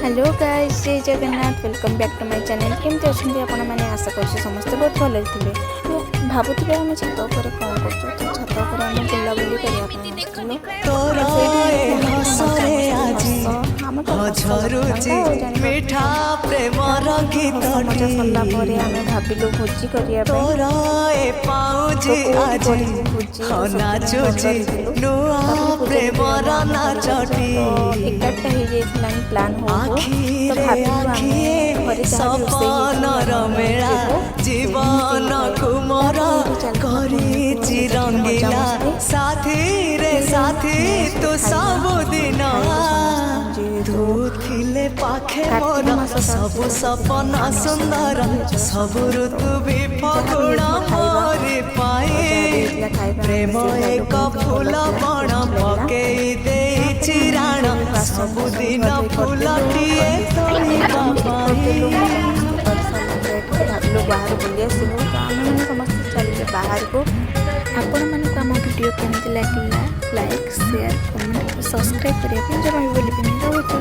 Hello guys, जय Jagannath. Welcome back to my channel. केमती अच्छे आपण मैंने आशा कर समस्ते बहुत भल थे। भावुवे आम छत पर कौन कर छत पर आम बुलाबुली मिठा प्रेम मजा सरला आम भाविलु भोजी करने प्लान मेला जीवन कुमर रंगीला साथी रे साथी तो सबुदिन तू थिले पाखे मोर सबु सपना सुंदर सबु ऋतु भी फगुण मोर पाए प्रेम एक फूल बण पकई दे चिराण सबुदिन फूलटिए तोड़िबा भाविलु बाहर बुली आसबू। तो आम मैंने समस्त चलिए बाहर को। आपण मानक आम वीडियो केमती लगे लाइक शेयर कमेंट सब्सक्राइब करने जमा भी बोलिए।